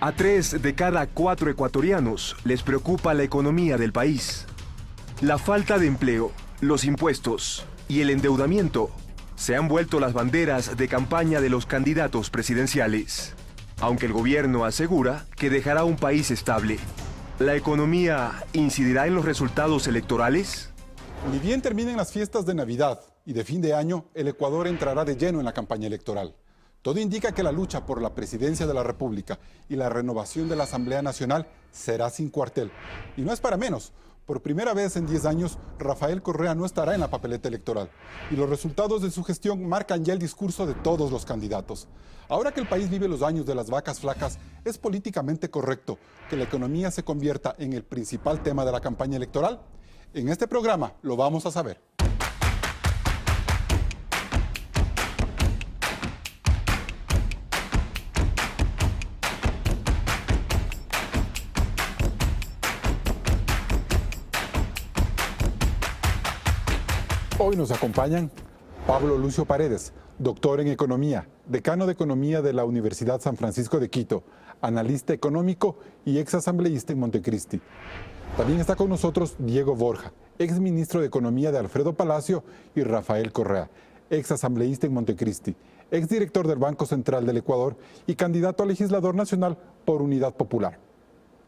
A 3 de cada 4 ecuatorianos les preocupa la economía del país. La falta de empleo, los impuestos y el endeudamiento se han vuelto las banderas de campaña de los candidatos presidenciales. Aunque el gobierno asegura que dejará un país estable, ¿la economía incidirá en los resultados electorales? Ni bien terminen las fiestas de Navidad y de fin de año, el Ecuador entrará de lleno en la campaña electoral. Todo indica que la lucha por la presidencia de la República y la renovación de la Asamblea Nacional será sin cuartel. Y no es para menos. Por primera vez en 10 años, Rafael Correa no estará en la papeleta electoral. Y los resultados de su gestión marcan ya el discurso de todos los candidatos. Ahora que el país vive los años de las vacas flacas, es políticamente correcto que la economía se convierta en el principal tema de la campaña electoral. En este programa lo vamos a saber. Hoy nos acompañan Pablo Lucio Paredes, doctor en Economía, decano de Economía de la Universidad San Francisco de Quito, analista económico y exasambleísta en Montecristi. También está con nosotros Diego Borja, exministro de Economía de Alfredo Palacio, y Rafael Correa, exasambleísta en Montecristi, exdirector del Banco Central del Ecuador y candidato a legislador nacional por Unidad Popular.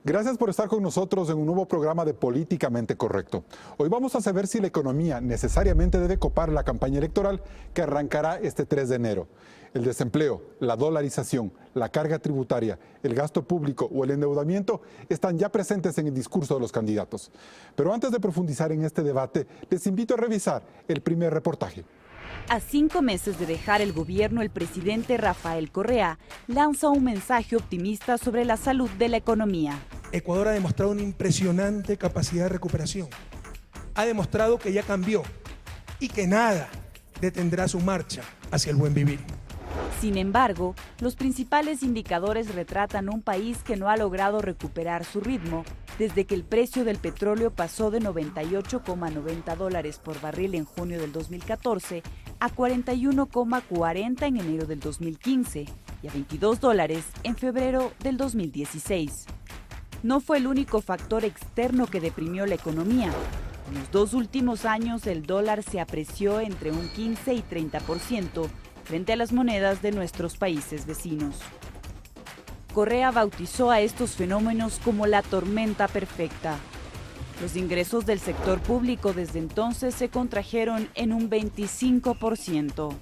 Gracias por estar con nosotros en un nuevo programa de Políticamente Correcto. Hoy vamos a saber si la economía necesariamente debe copar la campaña electoral que arrancará este 3 de enero. El desempleo, la dolarización, la carga tributaria, el gasto público o el endeudamiento están ya presentes en el discurso de los candidatos. Pero antes de profundizar en este debate, les invito a revisar el primer reportaje. A 5 meses de dejar el gobierno, el presidente Rafael Correa lanza un mensaje optimista sobre la salud de la economía. Ecuador ha demostrado una impresionante capacidad de recuperación. Ha demostrado que ya cambió y que nada detendrá su marcha hacia el buen vivir. Sin embargo, los principales indicadores retratan un país que no ha logrado recuperar su ritmo desde que el precio del petróleo pasó de $98,90 por barril en junio del 2014 a $41,40 en enero del 2015 y a $22 en febrero del 2016. No fue el único factor externo que deprimió la economía. En los 2 últimos años, el dólar se apreció entre un 15 y 30% frente a las monedas de nuestros países vecinos. Correa bautizó a estos fenómenos como la tormenta perfecta. Los ingresos del sector público desde entonces se contrajeron en un 25%.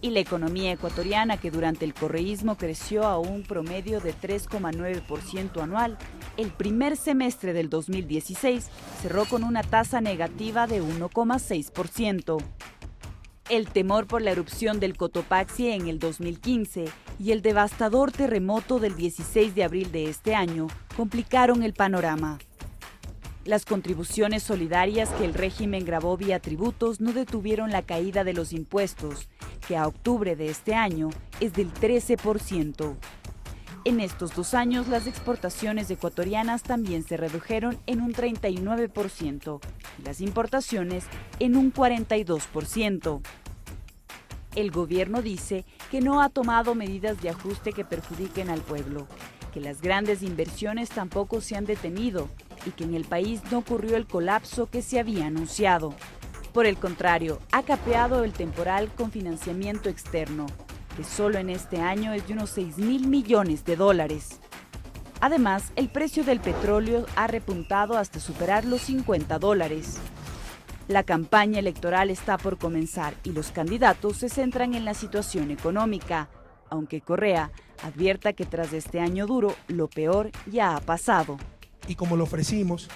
Y la economía ecuatoriana, que durante el correísmo creció a un promedio de 3,9% anual, el primer semestre del 2016 cerró con una tasa negativa de 1,6%. El temor por la erupción del Cotopaxi en el 2015 y el devastador terremoto del 16 de abril de este año complicaron el panorama. Las contribuciones solidarias que el régimen grabó vía tributos no detuvieron la caída de los impuestos, que a octubre de este año es del 13%. En estos 2 años, las exportaciones ecuatorianas también se redujeron en un 39% y las importaciones en un 42%. El gobierno dice que no ha tomado medidas de ajuste que perjudiquen al pueblo, que las grandes inversiones tampoco se han detenido y que en el país no ocurrió el colapso que se había anunciado. Por el contrario, ha capeado el temporal con financiamiento externo, que solo en este año es de unos $6.000 millones. Además, el precio del petróleo ha repuntado hasta superar los $50. La campaña electoral está por comenzar y los candidatos se centran en la situación económica, aunque Correa advierta que tras este año duro, lo peor ya ha pasado. Y como lo ofrecimos,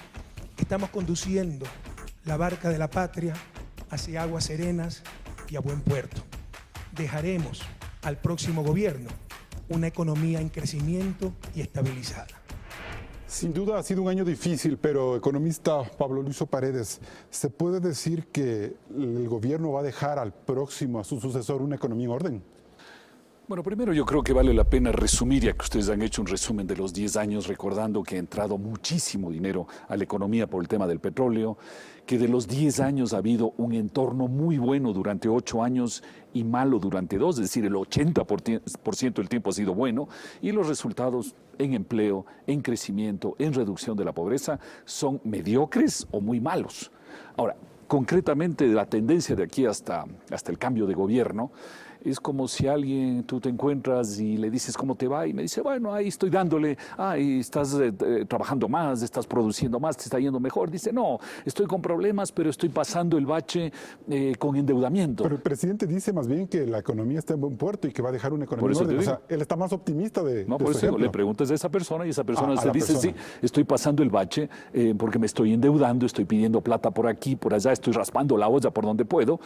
estamos conduciendo la barca de la patria hacia aguas serenas y a buen puerto. Dejaremos al próximo gobierno una economía en crecimiento y estabilizada. Sin duda ha sido un año difícil, pero economista Pablo Lucio Paredes, ¿se puede decir que el gobierno va a dejar a su sucesor una economía en orden? Bueno, primero yo creo que vale la pena resumir, ya que ustedes han hecho un resumen de los 10 años, recordando que ha entrado muchísimo dinero a la economía por el tema del petróleo, que de los 10 años ha habido un entorno muy bueno durante 8 años y malo durante 2, es decir, el 80% del tiempo ha sido bueno, y los resultados en empleo, en crecimiento, en reducción de la pobreza son mediocres o muy malos. Ahora, concretamente la tendencia de aquí hasta el cambio de gobierno, es como si tú te encuentras y le dices cómo te va y me dice, bueno, ahí estoy dándole, estás trabajando más, estás produciendo más, te está yendo mejor. Dice, no, estoy con problemas, pero estoy pasando el bache con endeudamiento. Pero el presidente dice más bien que la economía está en buen puerto y que va a dejar una economía en orden. O sea, él está más optimista No, de por su eso ejemplo. le preguntas a esa persona y esa persona A la dice, persona. sí, estoy pasando el bache porque me estoy endeudando, estoy pidiendo plata por aquí, por allá, estoy raspando la olla por donde puedo.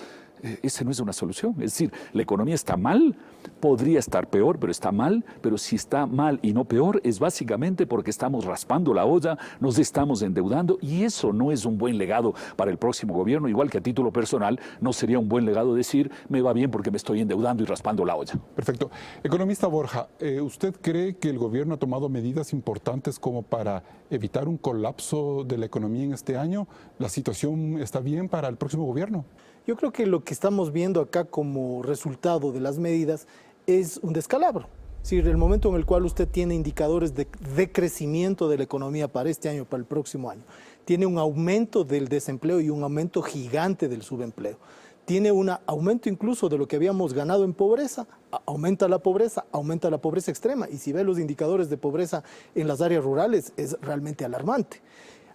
Esa no es una solución. Es decir, la economía está mal, podría estar peor, pero está mal, pero si está mal y no peor, es básicamente porque estamos raspando la olla, nos estamos endeudando, y eso no es un buen legado para el próximo gobierno, igual que a título personal, no sería un buen legado decir, me va bien porque me estoy endeudando y raspando la olla. Perfecto. Economista Borja, ¿usted cree que el gobierno ha tomado medidas importantes como para evitar un colapso de la economía en este año? ¿La situación está bien para el próximo gobierno? Yo creo que lo que estamos viendo acá como resultado de las medidas es un descalabro. Es decir, el momento en el cual usted tiene indicadores de crecimiento de la economía para este año, para el próximo año, tiene un aumento del desempleo y un aumento gigante del subempleo. Tiene un aumento incluso de lo que habíamos ganado en pobreza, aumenta la pobreza extrema, y si ve los indicadores de pobreza en las áreas rurales es realmente alarmante.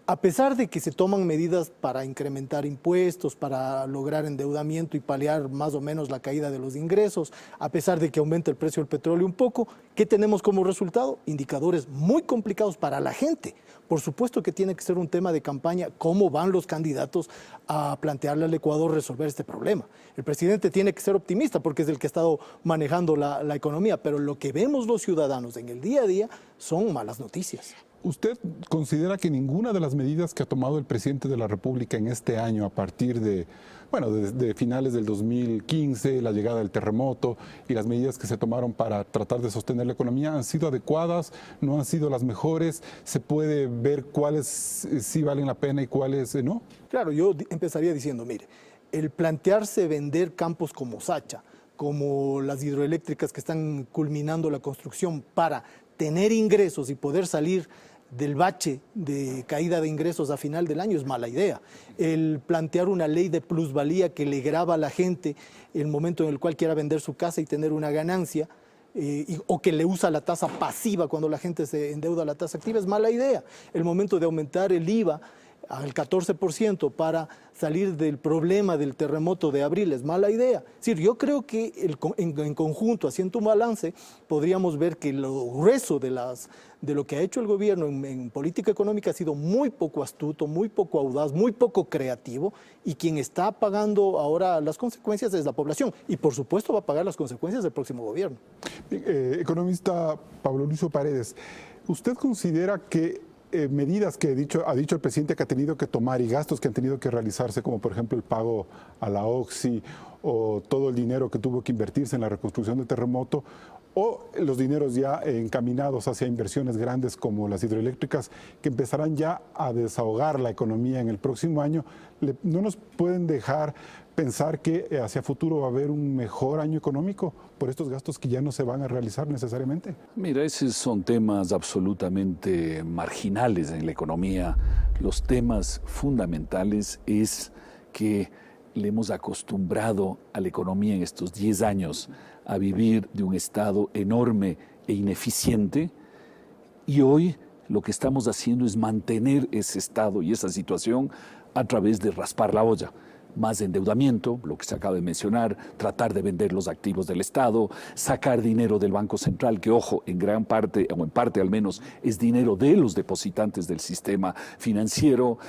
A pesar de que se toman medidas para incrementar impuestos, para lograr endeudamiento y paliar más o menos la caída de los ingresos, a pesar de que aumenta el precio del petróleo un poco, ¿qué tenemos como resultado? Indicadores muy complicados para la gente. Por supuesto que tiene que ser un tema de campaña, cómo van los candidatos a plantearle al Ecuador resolver este problema. El presidente tiene que ser optimista porque es el que ha estado manejando la economía, pero lo que vemos los ciudadanos en el día a día son malas noticias. ¿Usted considera que ninguna de las medidas que ha tomado el presidente de la República en este año, a partir de finales del 2015, la llegada del terremoto y las medidas que se tomaron para tratar de sostener la economía, han sido adecuadas, no han sido las mejores? ¿Se puede ver cuáles sí valen la pena y cuáles no? Claro, yo empezaría diciendo, mire, el plantearse vender campos como Sacha, como las hidroeléctricas que están culminando la construcción para tener ingresos y poder salir del bache de caída de ingresos a final del año es mala idea. El plantear una ley de plusvalía que le grava a la gente el momento en el cual quiera vender su casa y tener una ganancia, o que le usa la tasa pasiva cuando la gente se endeuda a la tasa activa, es mala idea. El momento de aumentar el IVA al 14% para salir del problema del terremoto de abril es mala idea. Es decir, yo creo que en conjunto, haciendo un balance, podríamos ver que lo grueso de lo que ha hecho el gobierno en política económica ha sido muy poco astuto, muy poco audaz, muy poco creativo, y quien está pagando ahora las consecuencias es la población, y por supuesto va a pagar las consecuencias del próximo gobierno. Economista Pablo Lucio Paredes, ¿usted considera que medidas que ha dicho el presidente que ha tenido que tomar y gastos que han tenido que realizarse, como por ejemplo el pago a la OXI o todo el dinero que tuvo que invertirse en la reconstrucción del terremoto, o los dineros ya encaminados hacia inversiones grandes como las hidroeléctricas, que empezarán ya a desahogar la economía en el próximo año, no nos pueden dejar pensar que hacia futuro va a haber un mejor año económico por estos gastos que ya no se van a realizar necesariamente? Mira, esos son temas absolutamente marginales en la economía. Los temas fundamentales es que le hemos acostumbrado a la economía en estos 10 años a vivir de un estado enorme e ineficiente, y hoy lo que estamos haciendo es mantener ese estado y esa situación a través de raspar la olla. Más endeudamiento, lo que se acaba de mencionar, tratar de vender los activos del Estado, sacar dinero del Banco Central, que ojo, en gran parte, o en parte al menos, es dinero de los depositantes del sistema financiero,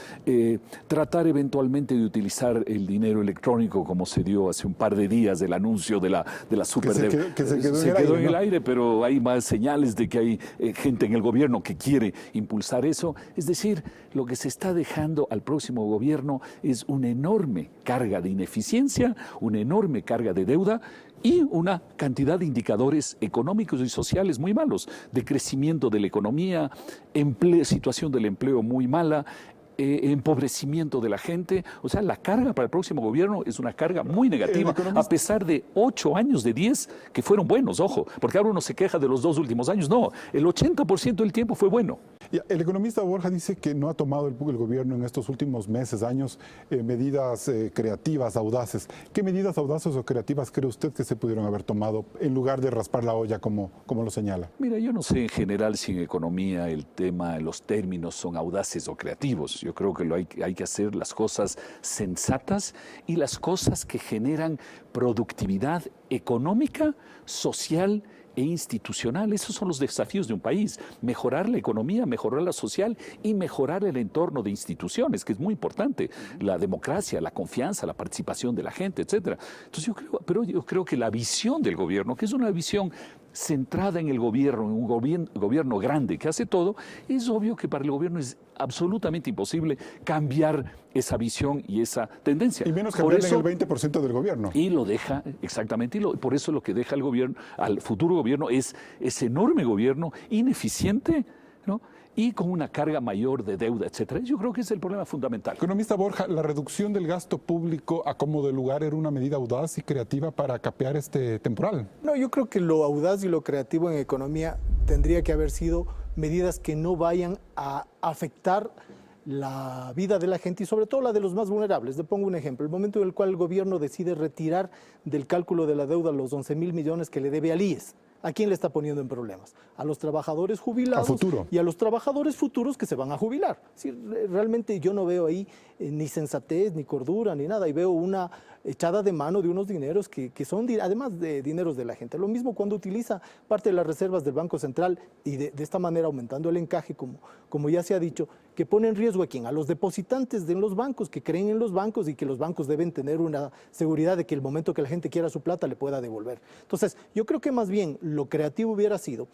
tratar eventualmente de utilizar el dinero electrónico, como se dio hace un par de días el anuncio de la super... Que se quedó en el aire, pero hay más señales de que hay gente en el gobierno que quiere impulsar eso. Es decir, lo que se está dejando al próximo gobierno es un enorme carga de ineficiencia, una enorme carga de deuda y una cantidad de indicadores económicos y sociales muy malos, de crecimiento de la economía, situación del empleo muy mala, empobrecimiento de la gente. O sea, la carga para el próximo gobierno es una carga muy negativa, a pesar de 8 años de 10 que fueron buenos, ojo, porque ahora uno se queja de los 2 últimos años. No, el 80% del tiempo fue bueno. El economista Borja dice que no ha tomado el gobierno en estos últimos meses, años, medidas creativas, audaces. ¿Qué medidas audaces o creativas cree usted que se pudieron haber tomado en lugar de raspar la olla como lo señala? Mira, yo no sé en general si en economía el tema, los términos son audaces o creativos. Yo creo que hay que hacer las cosas sensatas y las cosas que generan productividad económica, social e institucional. Esos son los desafíos de un país. Mejorar la economía, mejorar la social y mejorar el entorno de instituciones, que es muy importante. La democracia, la confianza, la participación de la gente, etc. Entonces yo creo que la visión del gobierno, que es una visión centrada en el gobierno, en un gobierno grande que hace todo, es obvio que para el gobierno es absolutamente imposible cambiar esa visión y esa tendencia. Y menos cambiarle en el 20% del gobierno. Y lo deja, exactamente, por eso lo que deja el gobierno, al futuro gobierno, es ese enorme gobierno ineficiente, ¿no? Y con una carga mayor de deuda, etcétera. Yo creo que ese es el problema fundamental. Economista Borja, ¿la reducción del gasto público a como de lugar era una medida audaz y creativa para capear este temporal? No, yo creo que lo audaz y lo creativo en economía tendría que haber sido medidas que no vayan a afectar la vida de la gente y sobre todo la de los más vulnerables. Le pongo un ejemplo. El momento en el cual el gobierno decide retirar del cálculo de la deuda los 11.000 millones que le debe al IES. ¿A quién le está poniendo en problemas? A los trabajadores jubilados y a los trabajadores futuros que se van a jubilar. Es decir, realmente yo no veo ahí ni sensatez, ni cordura, ni nada. Y veo una echada de mano de unos dineros que son además de dineros de la gente. Lo mismo cuando utiliza parte de las reservas del Banco Central y de esta manera aumentando el encaje, como ya se ha dicho, que pone en riesgo a quién, a los depositantes de los bancos, que creen en los bancos y que los bancos deben tener una seguridad de que el momento que la gente quiera su plata le pueda devolver. Entonces, yo creo que más bien lo creativo hubiera sido,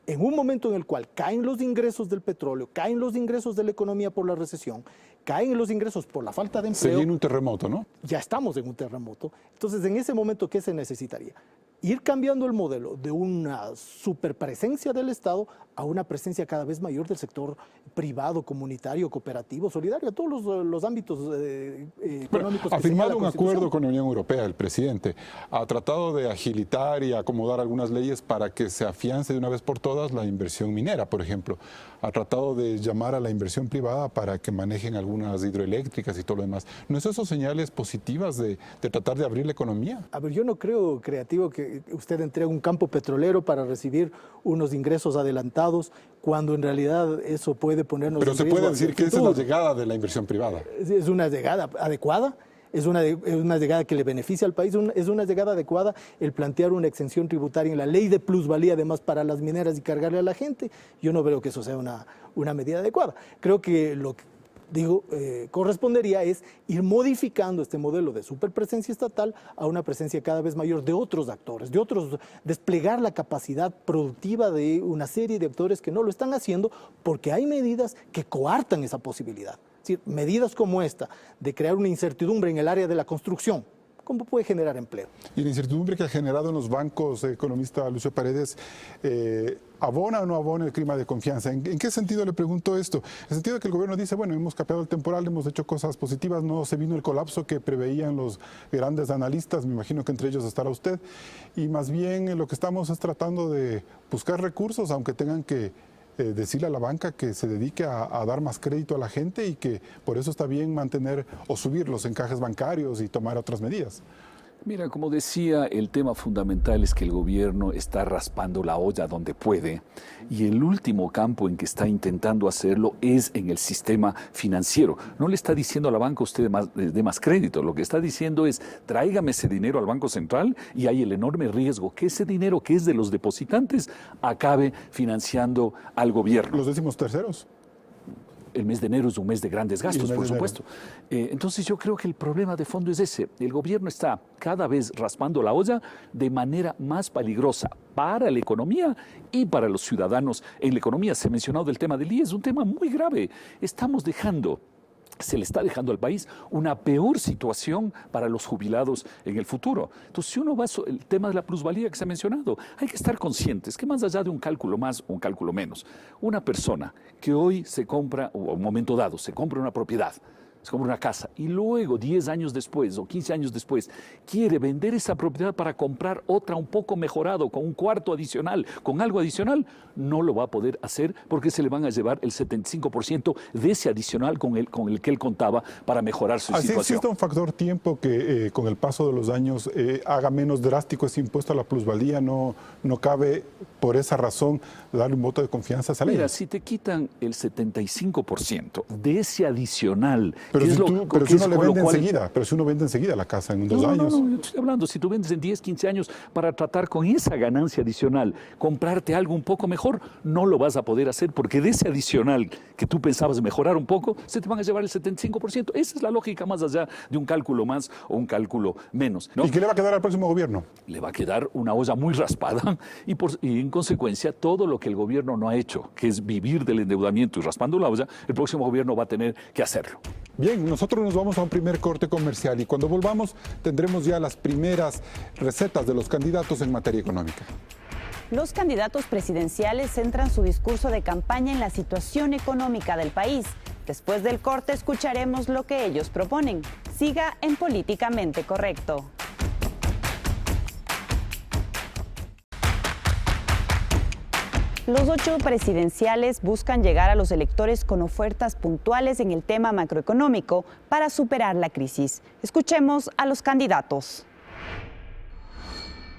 en un momento en el cual caen los ingresos del petróleo, caen los ingresos de la economía por la recesión, caen los ingresos por la falta de empleo. Se viene un terremoto, ¿no? Ya estamos en un terremoto. Entonces, en ese momento, ¿qué se necesitaría? Ir cambiando el modelo de una superpresencia del Estado a una presencia cada vez mayor del sector privado, comunitario, cooperativo, solidario, a todos los ámbitos económicos. Ha firmado un acuerdo con la Unión Europea, el presidente. Ha tratado de agilitar y acomodar algunas leyes para que se afiance de una vez por todas la inversión minera, por ejemplo. Ha tratado de llamar a la inversión privada para que manejen algunas hidroeléctricas y todo lo demás. ¿No es eso señales positivas de tratar de abrir la economía? A ver, yo no creo creativo que usted entregue un campo petrolero para recibir unos ingresos adelantados cuando en realidad eso puede ponernos Pero se puede decir que esa es la llegada de la inversión privada. Es una llegada adecuada. Es una llegada que le beneficia al país, es una llegada adecuada el plantear una exención tributaria en la ley de plusvalía, además para las mineras y cargarle a la gente. Yo no veo que eso sea una medida adecuada. Creo que lo que correspondería es ir modificando este modelo de superpresencia estatal a una presencia cada vez mayor de otros actores, desplegar la capacidad productiva de una serie de actores que no lo están haciendo porque hay medidas que coartan esa posibilidad. Es decir, medidas como esta, de crear una incertidumbre en el área de la construcción, ¿cómo puede generar empleo? Y la incertidumbre que ha generado en los bancos, economista Lucio Paredes, ¿abona o no abona el clima de confianza? ¿En qué sentido le pregunto esto? En el sentido de que el gobierno dice, bueno, hemos capeado el temporal, hemos hecho cosas positivas, no se vino el colapso que preveían los grandes analistas, me imagino que entre ellos estará usted, y más bien lo que estamos es tratando de buscar recursos, aunque tengan que decirle a la banca que se dedique a dar más crédito a la gente y que por eso está bien mantener o subir los encajes bancarios y tomar otras medidas. Mira, como decía, el tema fundamental es que el gobierno está raspando la olla donde puede y el último campo en que está intentando hacerlo es en el sistema financiero. No le está diciendo a la banca usted dé más crédito, lo que está diciendo es tráigame ese dinero al Banco Central y hay el enorme riesgo que ese dinero que es de los depositantes acabe financiando al gobierno. ¿Los décimos terceros? El mes de enero es un mes de grandes gastos, por supuesto. Entonces yo creo que el problema de fondo es ese. El gobierno está cada vez raspando la olla de manera más peligrosa para la economía y para los ciudadanos. En la economía se ha mencionado el tema del IES, es un tema muy grave. Estamos dejando se le está dejando al país una peor situación para los jubilados en el futuro. Entonces, si uno va el tema de la plusvalía que se ha mencionado, hay que estar conscientes que más allá de un cálculo más o un cálculo menos, una persona que hoy se compra, o a un momento dado, se compra una propiedad, se compra una casa y luego 10 años después o 15 años después quiere vender esa propiedad para comprar otra un poco mejorado, con un cuarto adicional, con algo adicional, no lo va a poder hacer porque se le van a llevar el 75% de ese adicional con el que él contaba para mejorar su situación. Así existe un factor tiempo que con el paso de los años haga menos drástico ese impuesto a la plusvalía. No cabe por esa razón darle un voto de confianza a esa ley. Mira, si te quitan el 75% de ese adicional... Pero si uno vende enseguida la casa en 2 años. No, yo estoy hablando, si tú vendes en 10, 15 años para tratar con esa ganancia adicional, comprarte algo un poco mejor, no lo vas a poder hacer porque de ese adicional que tú pensabas mejorar un poco, se te van a llevar el 75%. Esa es la lógica más allá de un cálculo más o un cálculo menos, ¿no? ¿Y qué le va a quedar al próximo gobierno? Le va a quedar una olla muy raspada y en consecuencia todo lo que el gobierno no ha hecho, que es vivir del endeudamiento y raspando la olla, el próximo gobierno va a tener que hacerlo. Bien, nosotros nos vamos a un primer corte comercial y cuando volvamos tendremos ya las primeras recetas de los candidatos en materia económica. Los candidatos presidenciales centran su discurso de campaña en la situación económica del país. Después del corte escucharemos lo que ellos proponen. Siga en Políticamente Correcto. Los 8 presidenciales buscan llegar a los electores con ofertas puntuales en el tema macroeconómico para superar la crisis. Escuchemos a los candidatos.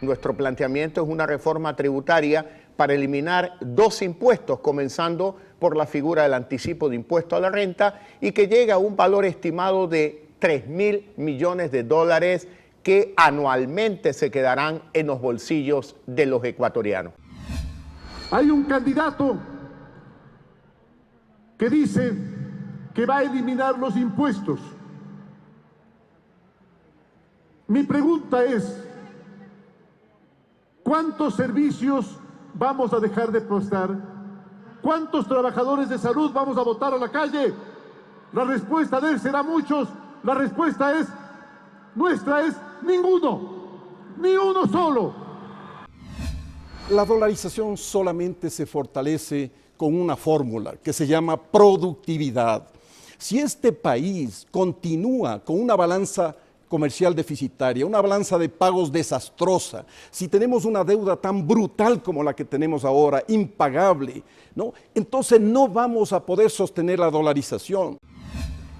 Nuestro planteamiento es una reforma tributaria para eliminar 2 impuestos, comenzando por la figura del anticipo de impuesto a la renta y que llega a un valor estimado de $3.000 millones que anualmente se quedarán en los bolsillos de los ecuatorianos. Hay un candidato que dice que va a eliminar los impuestos. Mi pregunta es, ¿cuántos servicios vamos a dejar de prestar? ¿Cuántos trabajadores de salud vamos a botar a la calle? La respuesta de él será muchos. La respuesta nuestra es ninguno, ni uno solo. La dolarización solamente se fortalece con una fórmula que se llama productividad. Si este país continúa con una balanza comercial deficitaria, una balanza de pagos desastrosa, si tenemos una deuda tan brutal como la que tenemos ahora, impagable, ¿no? Entonces no vamos a poder sostener la dolarización.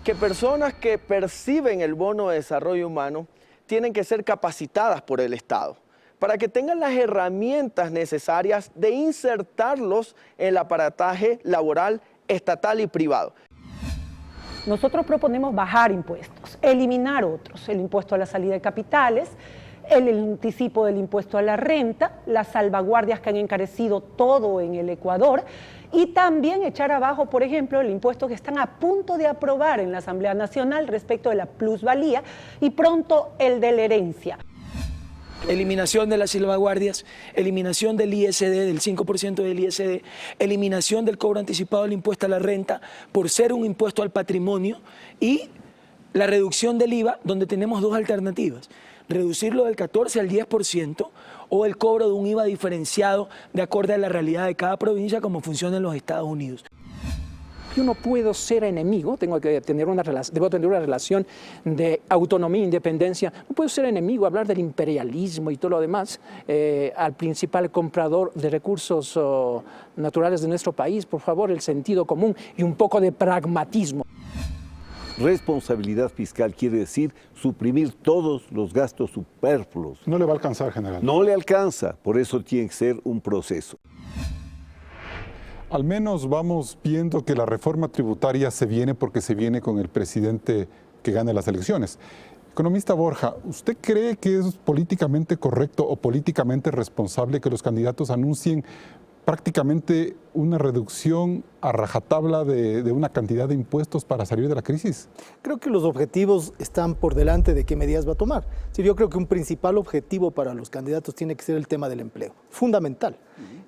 Que personas que perciben el bono de desarrollo humano tienen que ser capacitadas por el Estado, para que tengan las herramientas necesarias de insertarlos en el aparataje laboral estatal y privado. Nosotros proponemos bajar impuestos, eliminar otros, el impuesto a la salida de capitales, el anticipo del impuesto a la renta, las salvaguardias que han encarecido todo en el Ecuador y también echar abajo, por ejemplo, el impuesto que están a punto de aprobar en la Asamblea Nacional respecto de la plusvalía y pronto el de la herencia. Eliminación de las salvaguardias, eliminación del ISD, del 5% del ISD, eliminación del cobro anticipado del impuesto a la renta por ser un impuesto al patrimonio y la reducción del IVA, donde tenemos 2 alternativas. Reducirlo del 14 al 10% o el cobro de un IVA diferenciado de acuerdo a la realidad de cada provincia como funciona en los Estados Unidos. Yo no puedo ser enemigo, debo tener una relación de autonomía e independencia. No puedo ser enemigo, hablar del imperialismo y todo lo demás al principal comprador de recursos naturales de nuestro país. Por favor, el sentido común y un poco de pragmatismo. Responsabilidad fiscal quiere decir suprimir todos los gastos superfluos. No le va a alcanzar, general. No le alcanza, por eso tiene que ser un proceso. Al menos vamos viendo que la reforma tributaria se viene porque se viene con el presidente que gane las elecciones. Economista Borja, ¿usted cree que es políticamente correcto o políticamente responsable que los candidatos anuncien prácticamente una reducción a rajatabla de una cantidad de impuestos para salir de la crisis? Creo que los objetivos están por delante de qué medidas va a tomar. Sí, yo creo que un principal objetivo para los candidatos tiene que ser el tema del empleo, fundamental.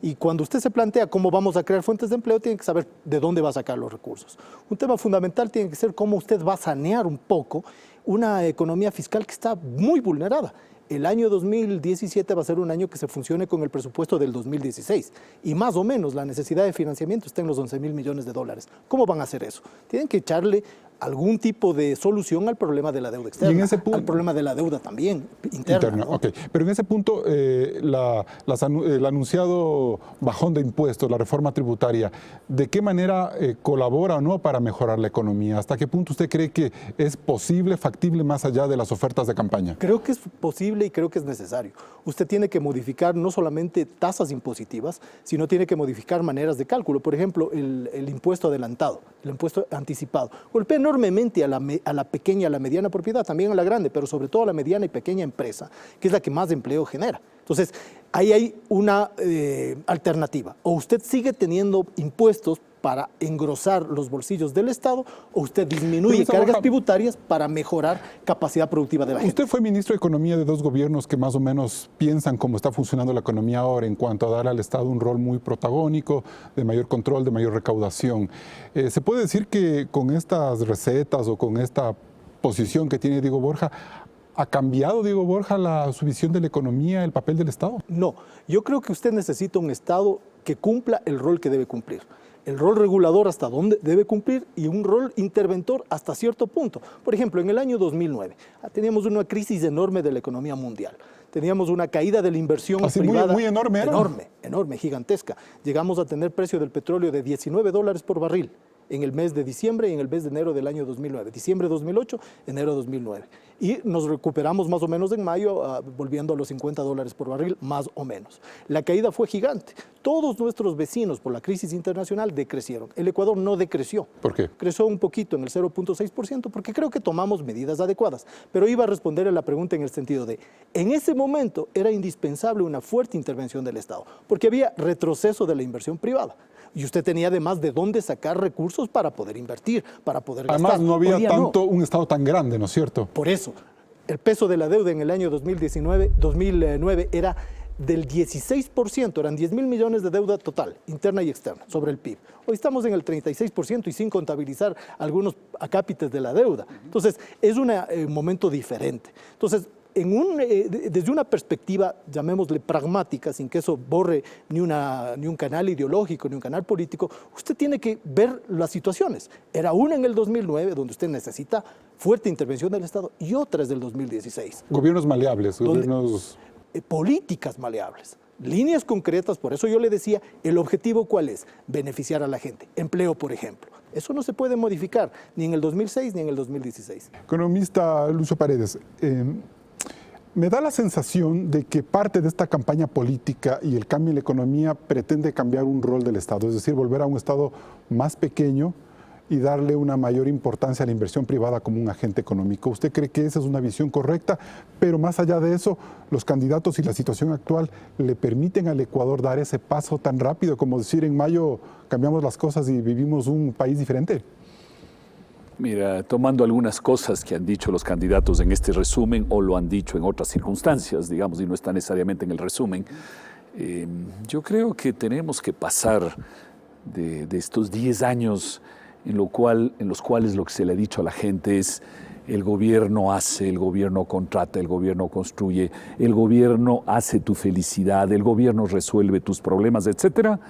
Y cuando usted se plantea cómo vamos a crear fuentes de empleo, tiene que saber de dónde va a sacar los recursos. Un tema fundamental tiene que ser cómo usted va a sanear un poco una economía fiscal que está muy vulnerada. El año 2017 va a ser un año que se funcione con el presupuesto del 2016 y más o menos la necesidad de financiamiento está en los 11.000 millones de dólares. ¿Cómo van a hacer eso? Tienen que echarle algún tipo de solución al problema de la deuda externa, al problema de la deuda también interna. ¿No? Okay. Pero en ese punto, el anunciado bajón de impuestos, la reforma tributaria, ¿de qué manera colabora o no para mejorar la economía? ¿Hasta qué punto usted cree que es posible, factible, más allá de las ofertas de campaña? Creo que es posible y creo que es necesario. Usted tiene que modificar no solamente tasas impositivas, sino tiene que modificar maneras de cálculo. Por ejemplo, el impuesto adelantado, el impuesto anticipado. Golpea enormemente a la pequeña, a la mediana propiedad, también a la grande, pero sobre todo a la mediana y pequeña empresa, que es la que más empleo genera. Entonces, ahí hay una alternativa. O usted sigue teniendo impuestos para engrosar los bolsillos del Estado, o usted disminuye cargas tributarias para mejorar capacidad productiva de la gente. Usted fue ministro de Economía de dos gobiernos que más o menos piensan cómo está funcionando la economía ahora en cuanto a dar al Estado un rol muy protagónico, de mayor control, de mayor recaudación. ¿Se puede decir que con estas recetas o con esta posición que tiene Diego Borja, ¿ha cambiado, Diego Borja, su visión de la economía, el papel del Estado? No, yo creo que usted necesita un Estado que cumpla el rol que debe cumplir. El rol regulador hasta dónde debe cumplir y un rol interventor hasta cierto punto. Por ejemplo, en el año 2009 teníamos una crisis enorme de la economía mundial. Teníamos una caída de la inversión privada. Muy enorme, ¿era? Enorme, gigantesca. Llegamos a tener precio del petróleo de $19 por barril en el mes de diciembre y en el mes de enero del año 2009. Diciembre 2008, enero 2009. Y nos recuperamos más o menos en mayo, volviendo a los $50 por barril, más o menos. La caída fue gigante. Todos nuestros vecinos, por la crisis internacional, decrecieron. El Ecuador no decreció. ¿Por qué? Creció un poquito, en el 0.6%, porque creo que tomamos medidas adecuadas. Pero iba a responder a la pregunta en el sentido de, en ese momento era indispensable una fuerte intervención del Estado, porque había retroceso de la inversión privada. Y usted tenía además de dónde sacar recursos para poder invertir, para poder gastar. Además no había un Estado tan grande, ¿no es cierto? Por eso, el peso de la deuda en el año 2009 era del 16%, eran 10.000 millones de deuda total, interna y externa, sobre el PIB. Hoy estamos en el 36% y sin contabilizar algunos acápites de la deuda. Entonces, es un momento diferente. Entonces, desde una perspectiva, llamémosle pragmática, sin que eso borre ni un canal ideológico, ni un canal político, usted tiene que ver las situaciones. Era una en el 2009, donde usted necesita fuerte intervención del Estado, y otra es del 2016. Gobiernos maleables, políticas maleables, líneas concretas. Por eso yo le decía, ¿el objetivo cuál es? Beneficiar a la gente. Empleo, por ejemplo. Eso no se puede modificar, ni en el 2006 ni en el 2016. Economista Lucio Paredes, me da la sensación de que parte de esta campaña política y el cambio en la economía pretende cambiar un rol del Estado, es decir, volver a un Estado más pequeño y darle una mayor importancia a la inversión privada como un agente económico. ¿Usted cree que esa es una visión correcta? Pero más allá de eso, los candidatos y la situación actual le permiten al Ecuador dar ese paso tan rápido como decir en mayo cambiamos las cosas y vivimos un país diferente. Mira, tomando algunas cosas que han dicho los candidatos en este resumen o lo han dicho en otras circunstancias, digamos, y no está necesariamente en el resumen, yo creo que tenemos que pasar de estos 10 años en los cuales lo que se le ha dicho a la gente es el gobierno hace, el gobierno contrata, el gobierno construye, el gobierno hace tu felicidad, el gobierno resuelve tus problemas, etcétera,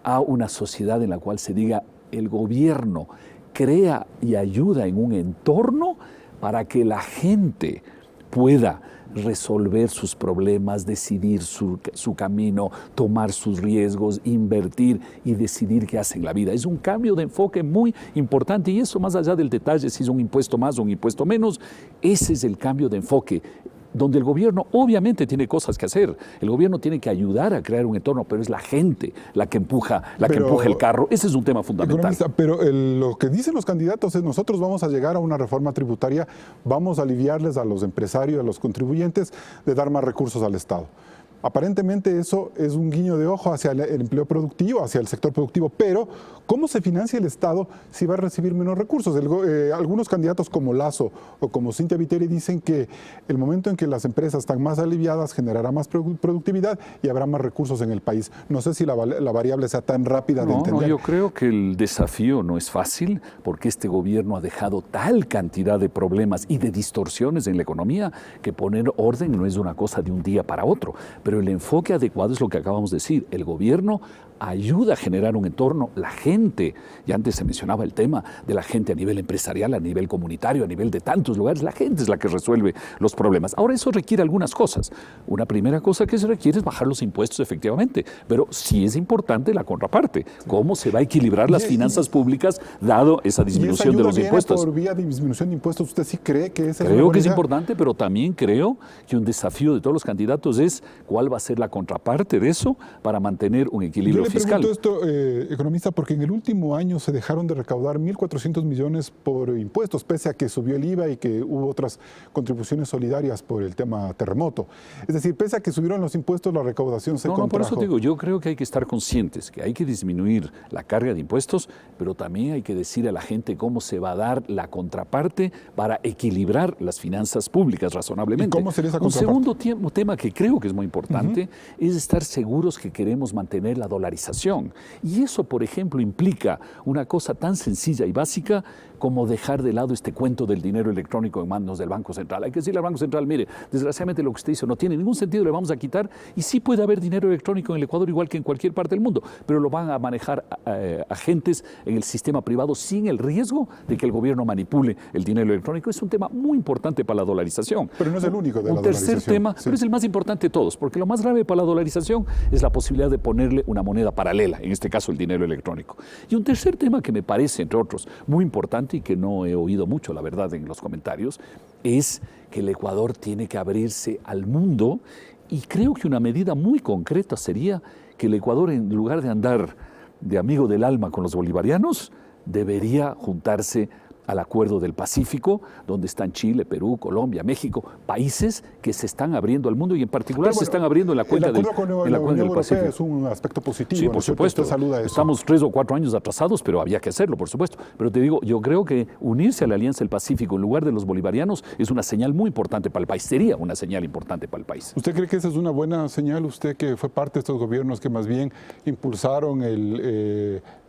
a una sociedad en la cual se diga el gobierno crea y ayuda en un entorno para que la gente pueda resolver sus problemas, decidir su camino, tomar sus riesgos, invertir y decidir qué hace en la vida. Es un cambio de enfoque muy importante y eso más allá del detalle, si es un impuesto más o un impuesto menos, ese es el cambio de enfoque, donde el gobierno obviamente tiene cosas que hacer. El gobierno tiene que ayudar a crear un entorno, pero es la gente la que empuja el carro. Ese es un tema fundamental. Pero lo que dicen los candidatos es nosotros vamos a llegar a una reforma tributaria, vamos a aliviarles a los empresarios, a los contribuyentes, de dar más recursos al Estado. Aparentemente eso es un guiño de ojo hacia el empleo productivo, hacia el sector productivo, pero ¿cómo se financia el Estado si va a recibir menos recursos? Algunos candidatos como Lasso o como Cynthia Viteri dicen que el momento en que las empresas están más aliviadas generará más productividad y habrá más recursos en el país. No sé si la variable sea tan rápida de entender. No, yo creo que el desafío no es fácil porque este gobierno ha dejado tal cantidad de problemas y de distorsiones en la economía que poner orden no es una cosa de un día para otro. Pero el enfoque adecuado es lo que acabamos de decir. El gobierno ayuda a generar un entorno, la gente, y antes se mencionaba el tema de la gente a nivel empresarial, a nivel comunitario, a nivel de tantos lugares, la gente es la que resuelve los problemas. Ahora eso requiere algunas cosas. Una primera cosa que se requiere es bajar los impuestos efectivamente, pero sí es importante la contraparte, cómo se va a equilibrar las finanzas públicas dado esa disminución de los impuestos. ¿Por vía de disminución de impuestos usted sí cree que esa Creo que es importante, pero también creo que un desafío de todos los candidatos es cuál va a ser la contraparte de eso para mantener un equilibrio fiscal. Yo le pregunto esto, economista, porque en el último año se dejaron de recaudar 1.400 millones por impuestos, pese a que subió el IVA y que hubo otras contribuciones solidarias por el tema terremoto. Es decir, pese a que subieron los impuestos, la recaudación se contrajo. Por eso digo, yo creo que hay que estar conscientes, que hay que disminuir la carga de impuestos, pero también hay que decir a la gente cómo se va a dar la contraparte para equilibrar las finanzas públicas razonablemente. ¿Y cómo sería esa contraparte? Un segundo tema que creo que es muy importante es estar seguros que queremos mantener la dolarización. Y eso, por ejemplo, implica una cosa tan sencilla y básica como dejar de lado este cuento del dinero electrónico en manos del Banco Central. Hay que decirle al Banco Central, mire, desgraciadamente lo que usted hizo no tiene ningún sentido, le vamos a quitar, y sí puede haber dinero electrónico en el Ecuador igual que en cualquier parte del mundo, pero lo van a manejar agentes en el sistema privado sin el riesgo de que el gobierno manipule el dinero electrónico. Es un tema muy importante para la dolarización. Pero no es el único de la dolarización. Un tercer tema, pero es el más importante de todos, porque lo más grave para la dolarización es la posibilidad de ponerle una moneda paralela, en este caso el dinero electrónico. Y un tercer tema que me parece, entre otros, muy importante y que no he oído mucho, la verdad, en los comentarios, es que el Ecuador tiene que abrirse al mundo, y creo que una medida muy concreta sería que el Ecuador, en lugar de andar de amigo del alma con los bolivarianos, debería juntarse al Acuerdo del Pacífico, donde están Chile, Perú, Colombia, México, países que se están abriendo al mundo y en particular se están abriendo en la cuenca del Pacífico. La Unión Europea es un aspecto positivo. Sí, por supuesto. Usted saluda eso. Estamos 3 o 4 años atrasados, pero había que hacerlo, por supuesto. Pero te digo, yo creo que unirse a la Alianza del Pacífico en lugar de los bolivarianos es una señal muy importante para el país. Sería una señal importante para el país. ¿Usted cree que esa es una buena señal? Usted que fue parte de estos gobiernos que más bien impulsaron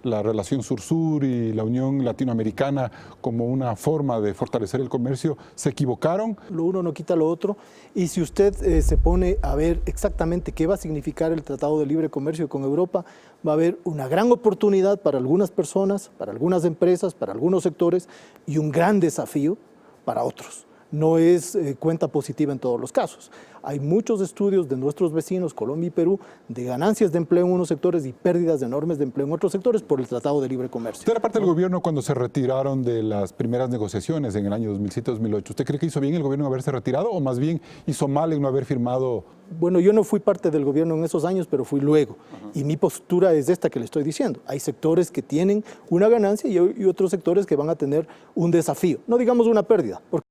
la relación sur-sur y la Unión Latinoamericana como una forma de fortalecer el comercio, ¿se equivocaron? Lo uno no quita lo otro, y si usted se pone a ver exactamente qué va a significar el Tratado de Libre Comercio con Europa, va a haber una gran oportunidad para algunas personas, para algunas empresas, para algunos sectores, y un gran desafío para otros. No es cuenta positiva en todos los casos. Hay muchos estudios de nuestros vecinos, Colombia y Perú, de ganancias de empleo en unos sectores y pérdidas enormes de empleo en otros sectores por el Tratado de Libre Comercio. Usted era parte del gobierno cuando se retiraron de las primeras negociaciones en el año 2007-2008. ¿Usted cree que hizo bien el gobierno en haberse retirado o más bien hizo mal en no haber firmado? Bueno, yo no fui parte del gobierno en esos años, pero fui luego. Y mi postura es esta que le estoy diciendo. Hay sectores que tienen una ganancia y otros sectores que van a tener un desafío. No digamos una pérdida, porque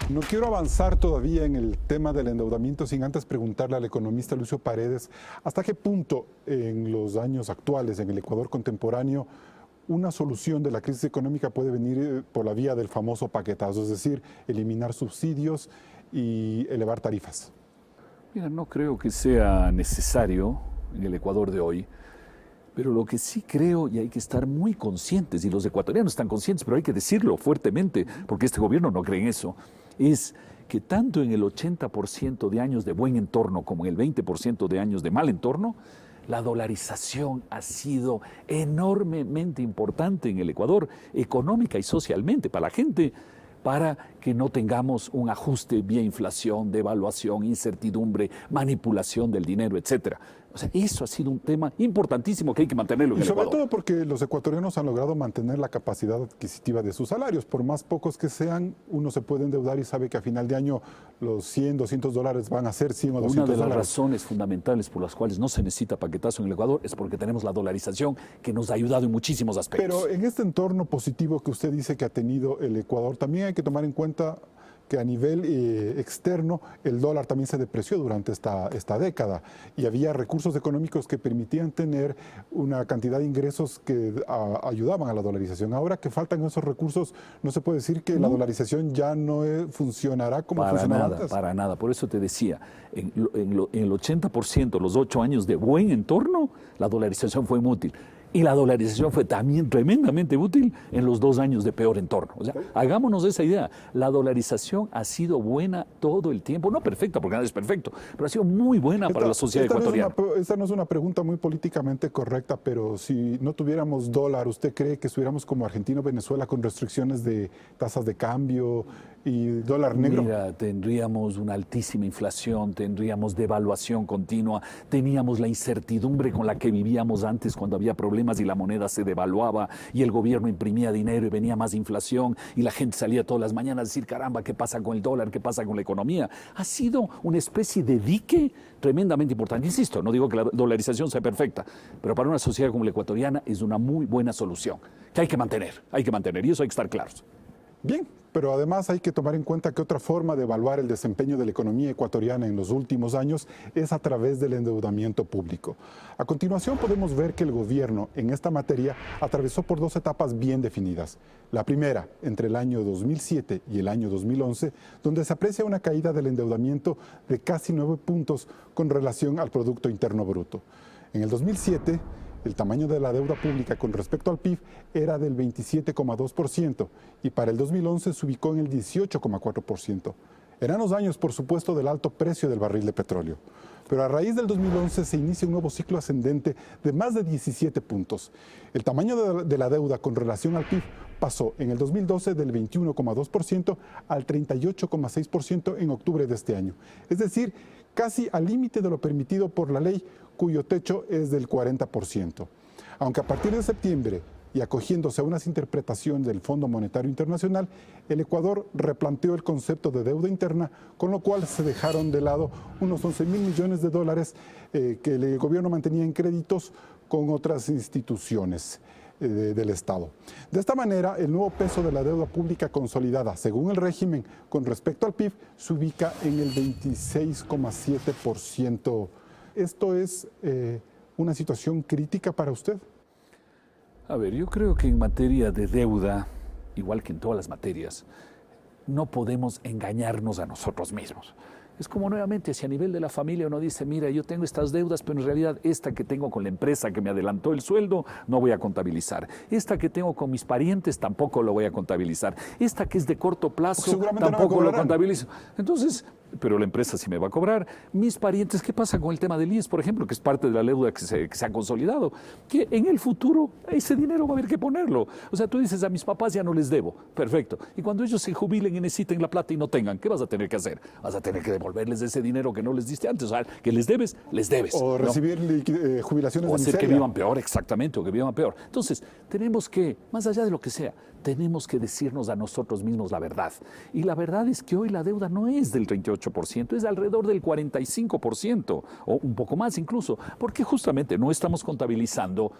No quiero avanzar todavía en el tema del endeudamiento sin antes preguntarle al economista Lucio Paredes hasta qué punto en los años actuales, en el Ecuador contemporáneo, una solución de la crisis económica puede venir por la vía del famoso paquetazo, es decir, eliminar subsidios y elevar tarifas. Mira, no creo que sea necesario en el Ecuador de hoy, pero lo que sí creo, y hay que estar muy conscientes, y los ecuatorianos están conscientes, pero hay que decirlo fuertemente, porque este gobierno no cree en eso, es que tanto en el 80% de años de buen entorno como en el 20% de años de mal entorno, la dolarización ha sido enormemente importante en el Ecuador, económica y socialmente, para la gente, para que no tengamos un ajuste vía inflación, devaluación, incertidumbre, manipulación del dinero, etcétera. O sea, eso ha sido un tema importantísimo que hay que mantenerlo en el Ecuador. Y sobre todo porque los ecuatorianos han logrado mantener la capacidad adquisitiva de sus salarios. Por más pocos que sean, uno se puede endeudar y sabe que a final de año los 100, 200 dólares van a ser 100 o 200 dólares. Una de las razones fundamentales por las cuales no se necesita paquetazo en el Ecuador es porque tenemos la dolarización que nos ha ayudado en muchísimos aspectos. Pero en este entorno positivo que usted dice que ha tenido el Ecuador, también hay que tomar en cuenta que a nivel externo el dólar también se depreció durante esta década y había recursos económicos que permitían tener una cantidad de ingresos que ayudaban a la dolarización. Ahora que faltan esos recursos, no se puede decir que la dolarización ya no funcionará como funcionaba antes. Para nada, por eso te decía, en el 80%, los 8 años de buen entorno, la dolarización fue muy útil. Y la dolarización fue también tremendamente útil en los 2 años de peor entorno. O sea, hagámonos esa idea. La dolarización ha sido buena todo el tiempo. No perfecta, porque nada es perfecto, pero ha sido muy buena para la sociedad ecuatoriana. Esta no es una pregunta muy políticamente correcta, pero si no tuviéramos dólar, ¿usted cree que estuviéramos como Argentina o Venezuela con restricciones de tasas de cambio y dólar negro? Mira, tendríamos una altísima inflación, tendríamos devaluación continua, teníamos la incertidumbre con la que vivíamos antes cuando había problemas y la moneda se devaluaba y el gobierno imprimía dinero y venía más inflación y la gente salía todas las mañanas a decir, caramba, ¿qué pasa con el dólar? ¿Qué pasa con la economía? Ha sido una especie de dique tremendamente importante. Insisto, no digo que la dolarización sea perfecta, pero para una sociedad como la ecuatoriana es una muy buena solución que hay que mantener y eso hay que estar claros. Bien, pero además hay que tomar en cuenta que otra forma de evaluar el desempeño de la economía ecuatoriana en los últimos años es a través del endeudamiento público. A continuación podemos ver que el gobierno en esta materia atravesó por 2 etapas bien definidas. La primera, entre el año 2007 y el año 2011, donde se aprecia una caída del endeudamiento de casi 9 puntos con relación al Producto Interno Bruto. En el 2007, el tamaño de la deuda pública con respecto al PIB era del 27,2% y para el 2011 se ubicó en el 18,4%. Eran los años, por supuesto, del alto precio del barril de petróleo. Pero a raíz del 2011 se inicia un nuevo ciclo ascendente de más de 17 puntos. El tamaño de la deuda con relación al PIB pasó en el 2012 del 21,2% al 38,6% en octubre de este año. Es decir, casi al límite de lo permitido por la ley, cuyo techo es del 40%. Aunque a partir de septiembre, y acogiéndose a unas interpretaciones del Fondo Monetario Internacional, el Ecuador replanteó el concepto de deuda interna, con lo cual se dejaron de lado unos 11.000 millones de dólares que el gobierno mantenía en créditos con otras instituciones del Estado. De esta manera, el nuevo peso de la deuda pública consolidada, según el régimen, con respecto al PIB, se ubica en el 26,7%. ¿Esto es una situación crítica para usted? A ver, yo creo que en materia de deuda, igual que en todas las materias, no podemos engañarnos a nosotros mismos. Es como nuevamente, si a nivel de la familia uno dice, mira, yo tengo estas deudas, pero en realidad esta que tengo con la empresa que me adelantó el sueldo, no voy a contabilizar. Esta que tengo con mis parientes, tampoco lo voy a contabilizar. Esta que es de corto plazo, tampoco lo contabilizo. Entonces, pero la empresa sí me va a cobrar. Mis parientes, ¿qué pasa con el tema del IES, por ejemplo, que es parte de la deuda que se ha consolidado? Que en el futuro ese dinero va a haber que ponerlo. O sea, tú dices, a mis papás ya no les debo. Perfecto. Y cuando ellos se jubilen y necesiten la plata y no tengan, ¿qué vas a tener que hacer? Vas a tener que devolverles ese dinero que no les diste antes. O sea, que les debes, les debes. O recibir jubilaciones de miseria. O hacer que vivan peor, exactamente, o que vivan peor. Entonces, tenemos que, más allá de lo que sea, tenemos que decirnos a nosotros mismos la verdad. Y la verdad es que hoy la deuda no es del 38%, es alrededor del 45%, o un poco más incluso, porque justamente no estamos contabilizando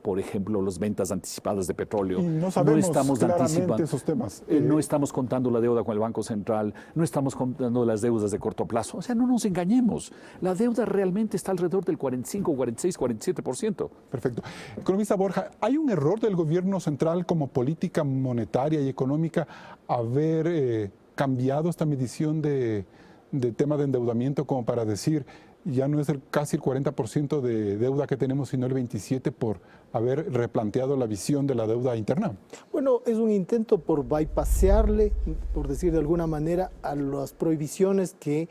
por ejemplo, las ventas anticipadas de petróleo. Y no sabemos estamos claramente esos temas. No estamos contando la deuda con el Banco Central, no estamos contando las deudas de corto plazo. O sea, no nos engañemos. La deuda realmente está alrededor del 45, 46, 47%. Perfecto. Economista Borja, ¿hay un error del gobierno central como política monetaria y económica haber cambiado esta medición de tema de endeudamiento como para decir ya no es casi el 40% de deuda que tenemos, sino el 27% por haber replanteado la visión de la deuda interna? Bueno, es un intento por bypassearle, por decir de alguna manera, a las prohibiciones que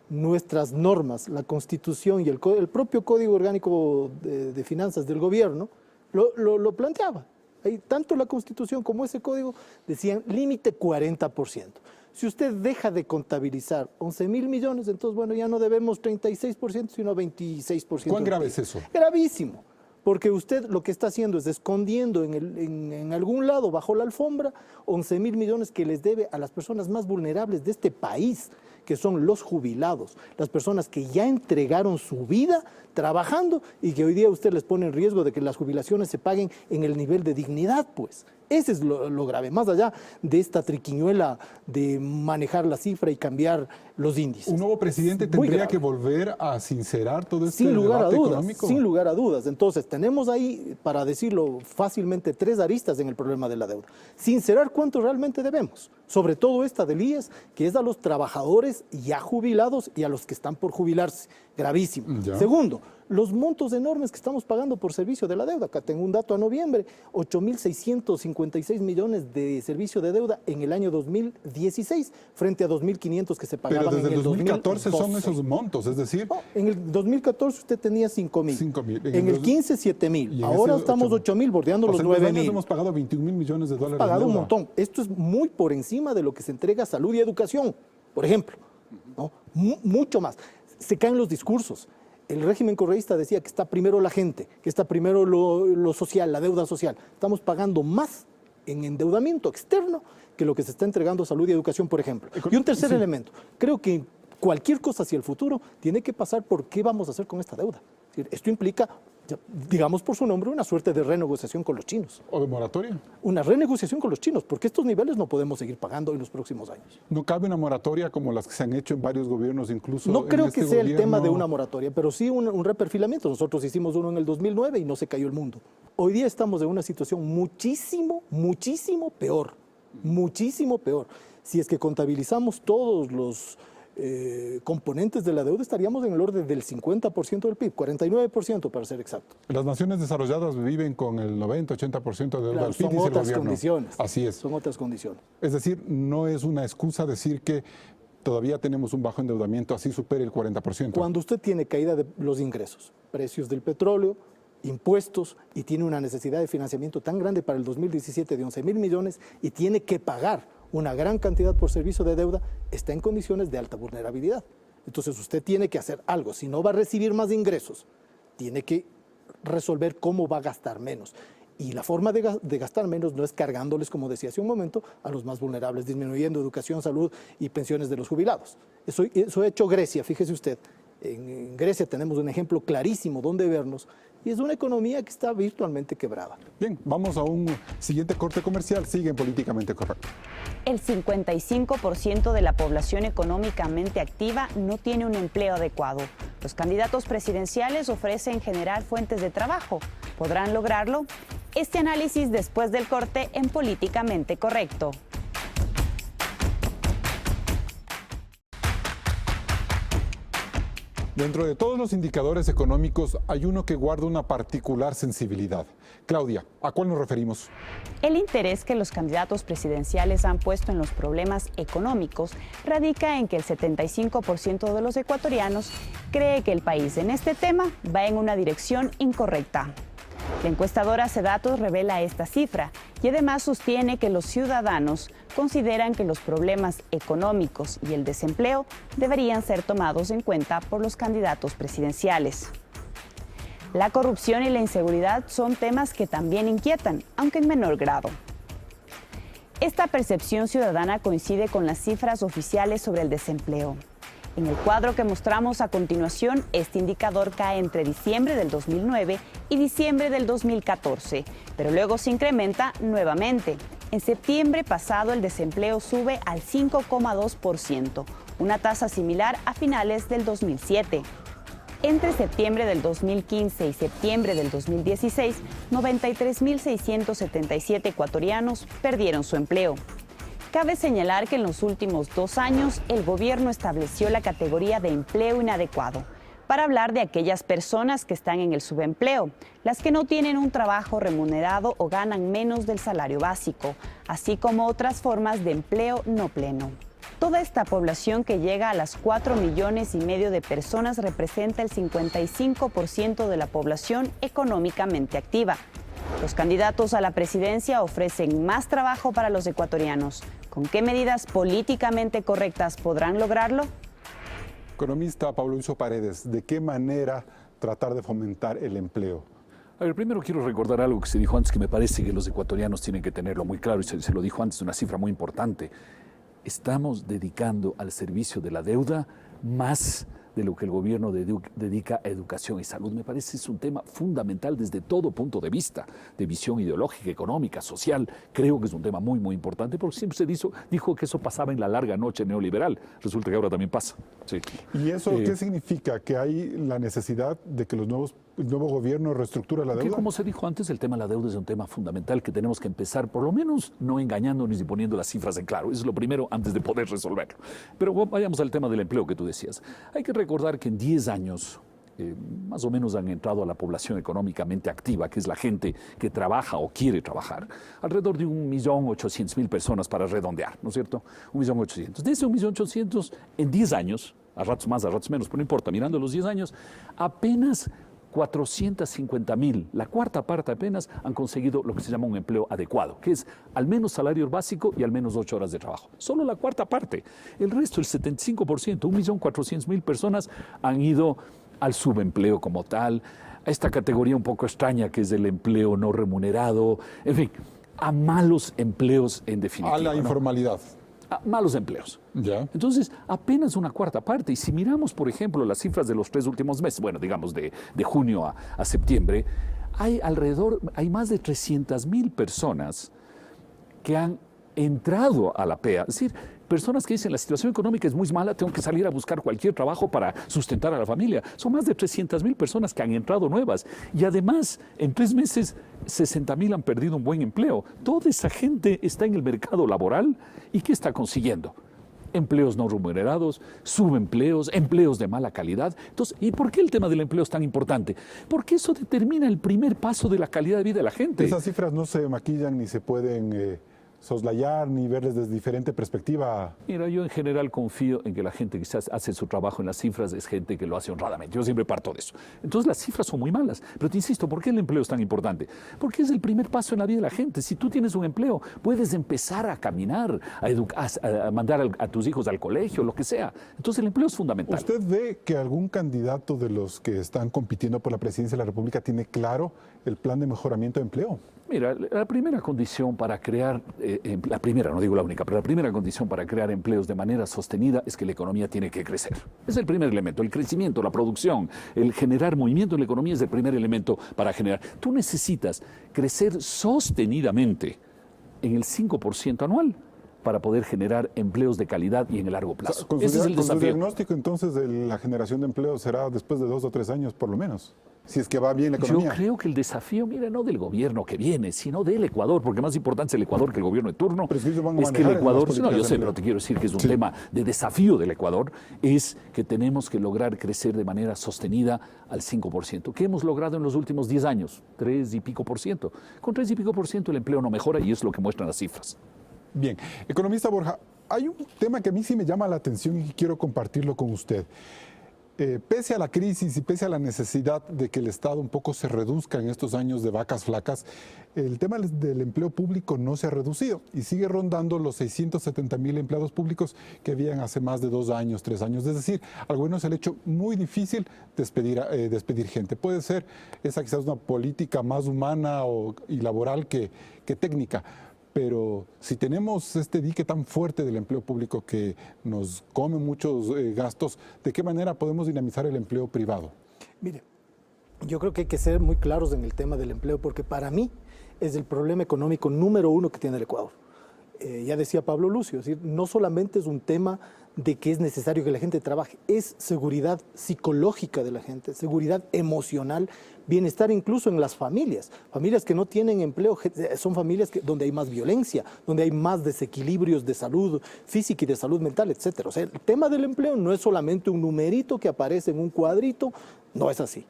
nuestras normas, la Constitución y el propio Código Orgánico de Finanzas del Gobierno lo planteaba. Ahí, tanto la Constitución como ese código decían límite 40%. Si usted deja de contabilizar 11.000 millones, entonces, bueno, ya no debemos 36%, sino 26%. ¿Cuán grave es eso? Gravísimo, porque usted lo que está haciendo es escondiendo en algún lado, bajo la alfombra, 11.000 millones que les debe a las personas más vulnerables de este país, que son los jubilados, las personas que ya entregaron su vida trabajando y que hoy día usted les pone en riesgo de que las jubilaciones se paguen en el nivel de dignidad, pues. Ese es lo grave, más allá de esta triquiñuela de manejar la cifra y cambiar los índices. ¿Un nuevo presidente tendría que volver a sincerar todo este debate económico? Sin lugar a dudas. Entonces, tenemos ahí, para decirlo fácilmente, 3 aristas en el problema de la deuda. Sincerar cuánto realmente debemos, sobre todo esta del IES, que es a los trabajadores ya jubilados y a los que están por jubilarse. Gravísimo. Ya. Segundo, los montos enormes que estamos pagando por servicio de la deuda. Acá tengo un dato a noviembre, 8.656 millones de servicio de deuda en el año 2016, frente a 2.500 que se pagaban en el 2012. Pero desde el 2014 son esos montos, es decir... No, en el 202014 usted tenía 5.000. En el 15, 7.000. Ahora estamos 8.000, bordeando los 9.000. Hemos pagado 21.000 millones de dólares. Hemos pagado un montón. Esto es muy por encima de lo que se entrega a salud y educación, por ejemplo. ¿No? Mucho más. Se caen los discursos. El régimen correísta decía que está primero la gente, que está primero lo social, la deuda social. Estamos pagando más en endeudamiento externo que lo que se está entregando a salud y educación, por ejemplo. Y un tercer elemento, creo que cualquier cosa hacia el futuro tiene que pasar por qué vamos a hacer con esta deuda. Esto implica, digamos por su nombre, una suerte de renegociación con los chinos. ¿O de moratoria? Una renegociación con los chinos, porque estos niveles no podemos seguir pagando en los próximos años. ¿No cabe una moratoria como las que se han hecho en varios gobiernos, incluso No creo que sea gobierno? El tema de una moratoria, pero sí un reperfilamiento. Nosotros hicimos uno en el 2009 y no se cayó el mundo. Hoy día estamos en una situación muchísimo peor. Muchísimo peor. Si es que contabilizamos todos los componentes de la deuda, estaríamos en el orden del 50% del PIB, 49% para ser exacto. Las naciones desarrolladas viven con el 90-80% de deuda al PIB. Son otras condiciones. Así es. Son otras condiciones. Es decir, no es una excusa decir que todavía tenemos un bajo endeudamiento, así supere el 40%. Cuando usted tiene caída de los ingresos, precios del petróleo, impuestos, y tiene una necesidad de financiamiento tan grande para el 2017 de 11.000 millones y tiene que pagar una gran cantidad por servicio de deuda, está en condiciones de alta vulnerabilidad. Entonces usted tiene que hacer algo. Si no va a recibir más ingresos, tiene que resolver cómo va a gastar menos. Y la forma de gastar menos no es cargándoles, como decía hace un momento, a los más vulnerables, disminuyendo educación, salud y pensiones de los jubilados. Eso ha hecho Grecia, fíjese usted. En Grecia tenemos un ejemplo clarísimo donde vernos, y es una economía que está virtualmente quebrada. Bien, vamos a un siguiente corte comercial. Siguen Políticamente Correcto. El 55% de la población económicamente activa no tiene un empleo adecuado. Los candidatos presidenciales ofrecen generar fuentes de trabajo. ¿Podrán lograrlo? Este análisis después del corte en Políticamente Correcto. Dentro de todos los indicadores económicos hay uno que guarda una particular sensibilidad. Claudia, ¿a cuál nos referimos? El interés que los candidatos presidenciales han puesto en los problemas económicos radica en que el 75% de los ecuatorianos cree que el país en este tema va en una dirección incorrecta. La encuestadora Cedatos revela esta cifra y además sostiene que los ciudadanos consideran que los problemas económicos y el desempleo deberían ser tomados en cuenta por los candidatos presidenciales. La corrupción y la inseguridad son temas que también inquietan, aunque en menor grado. Esta percepción ciudadana coincide con las cifras oficiales sobre el desempleo. En el cuadro que mostramos a continuación, este indicador cae entre diciembre del 2009 y diciembre del 2014, pero luego se incrementa nuevamente. En septiembre pasado el desempleo sube al 5,2%, una tasa similar a finales del 2007. Entre septiembre del 2015 y septiembre del 2016, 93.677 ecuatorianos perdieron su empleo. Cabe señalar que en los últimos 2 años el gobierno estableció la categoría de empleo inadecuado para hablar de aquellas personas que están en el subempleo, las que no tienen un trabajo remunerado o ganan menos del salario básico, así como otras formas de empleo no pleno. Toda esta población, que llega a las 4,5 millones de personas, representa el 55% de la población económicamente activa. Los candidatos a la presidencia ofrecen más trabajo para los ecuatorianos. ¿Con qué medidas políticamente correctas podrán lograrlo? Economista Pablo Lucio Paredes, ¿de qué manera tratar de fomentar el empleo? A ver, primero quiero recordar algo que se dijo antes, que me parece que los ecuatorianos tienen que tenerlo muy claro, y se lo dijo antes, una cifra muy importante. Estamos dedicando al servicio de la deuda más de lo que el gobierno dedica a educación y salud. Me parece que es un tema fundamental desde todo punto de vista, de visión ideológica, económica, social. Creo que es un tema muy, muy importante, porque siempre se dijo que eso pasaba en la larga noche neoliberal. Resulta que ahora también pasa. Sí. ¿Y eso qué significa? ¿Que hay la necesidad de que el nuevo gobierno reestructure la deuda? Que, como se dijo antes, el tema de la deuda es un tema fundamental que tenemos que empezar, por lo menos, no engañándonos ni poniendo las cifras en claro. Eso es lo primero antes de poder resolverlo. Pero vayamos al tema del empleo que tú decías. Hay que recordar que en 10 años, más o menos han entrado a la población económicamente activa, que es la gente que trabaja o quiere trabajar, alrededor de 1.800.000 personas para redondear, ¿no es cierto? 1.800.000. De ese 1.800.000, en 10 años, a ratos más, a ratos menos, pero no importa, mirando los 10 años, apenas 450.000, la cuarta parte apenas, han conseguido lo que se llama un empleo adecuado, que es al menos salario básico y al menos 8 horas de trabajo. Solo la cuarta parte. El resto, el 75%, 1.400.000 personas han ido al subempleo como tal, a esta categoría un poco extraña que es el empleo no remunerado, en fin, a malos empleos en definitiva. A la informalidad. Malos empleos. Ya. Entonces, apenas una cuarta parte. Y si miramos, por ejemplo, las cifras de los 3 últimos meses, bueno, digamos de junio a septiembre, hay más de 300.000 personas que han entrado a la PEA. Es decir, personas que dicen la situación económica es muy mala, tengo que salir a buscar cualquier trabajo para sustentar a la familia. Son más de 300.000 personas que han entrado nuevas. Y además, en 3 meses, 60.000 han perdido un buen empleo. Toda esa gente está en el mercado laboral. ¿Y qué está consiguiendo? Empleos no remunerados, subempleos, empleos de mala calidad. Entonces, ¿y por qué el tema del empleo es tan importante? Porque eso determina el primer paso de la calidad de vida de la gente. Esas cifras no se maquillan ni se pueden soslayar ni verles desde diferente perspectiva. Mira, yo en general confío en que la gente que hace su trabajo en las cifras es gente que lo hace honradamente. Yo siempre parto de eso. Entonces las cifras son muy malas. Pero te insisto, ¿por qué el empleo es tan importante? Porque es el primer paso en la vida de la gente. Si tú tienes un empleo, puedes empezar a caminar, a mandar a tus hijos al colegio, lo que sea. Entonces el empleo es fundamental. ¿Usted ve que algún candidato de los que están compitiendo por la presidencia de la República tiene claro el plan de mejoramiento de empleo? Mira, la primera condición para crear, la primera, no digo la única, pero la primera condición para crear empleos de manera sostenida es que la economía tiene que crecer. Es el primer elemento, el crecimiento, la producción, el generar movimiento en la economía es el primer elemento para generar. Tú necesitas crecer sostenidamente en el 5% anual para poder generar empleos de calidad y en el largo plazo. Con Ese es el su desafío. diagnóstico, entonces, de la generación de empleo será después de 2 o 3 años, por lo menos, si es que va bien la economía. Yo creo que el desafío, mira, no del gobierno que viene, sino del Ecuador, porque más importante es el Ecuador que el gobierno de turno. Pero es que el Ecuador, no, yo sé, pero te quiero decir que es un tema de desafío del Ecuador, es que tenemos que lograr crecer de manera sostenida al 5%. ¿Qué hemos logrado en los últimos 10 años? 3 y pico por ciento. Con 3 y pico por ciento el empleo no mejora y es lo que muestran las cifras. Bien, economista Borja, hay un tema que a mí sí me llama la atención y quiero compartirlo con usted. Pese a la crisis y pese a la necesidad de que el Estado un poco se reduzca en estos años de vacas flacas, el tema del empleo público no se ha reducido y sigue rondando los 670.000 empleados públicos que habían hace más de 2 años, 3 años. Es decir, algunos el hecho muy difícil despedir gente. Puede ser esa quizás una política más humana y laboral que técnica. Pero si tenemos este dique tan fuerte del empleo público que nos come muchos gastos, ¿de qué manera podemos dinamizar el empleo privado? Mire, yo creo que hay que ser muy claros en el tema del empleo, porque para mí es el problema económico número uno que tiene el Ecuador. Ya decía Pablo Lucio, es decir, no solamente es un tema de que es necesario que la gente trabaje, es seguridad psicológica de la gente, seguridad emocional, bienestar incluso en las familias. Familias que no tienen empleo son familias donde hay más violencia, donde hay más desequilibrios de salud física y de salud mental, etc. O sea, el tema del empleo no es solamente un numerito que aparece en un cuadrito, no es así.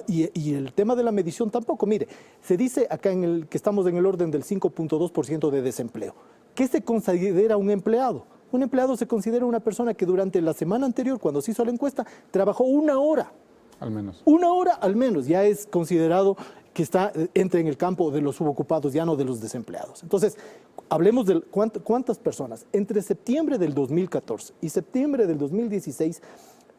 Y el tema de la medición tampoco. Mire, se dice acá que estamos en el orden del 5.2% de desempleo. ¿Qué se considera un empleado? Un empleado se considera una persona que durante la semana anterior, cuando se hizo la encuesta, trabajó 1 hora. Al menos. 1 hora al menos, ya es considerado que entra en el campo de los subocupados, ya no de los desempleados. Entonces, hablemos de cuántas personas. Entre septiembre del 2014 y septiembre del 2016,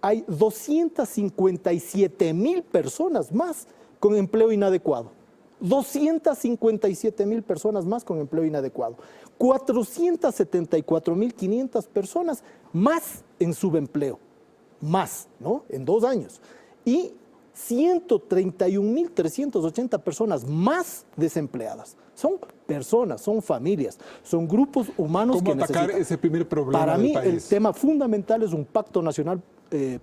hay 257,000 personas más con empleo inadecuado. 257,000 personas más con empleo inadecuado. 474,500 personas más en subempleo. Más, ¿no? En 2 años. Y 131,380 personas más desempleadas. Son personas, son familias, son grupos humanos que necesitan. ¿Cómo atacar ese primer problema Para del mí, país? el tema fundamental es un pacto nacional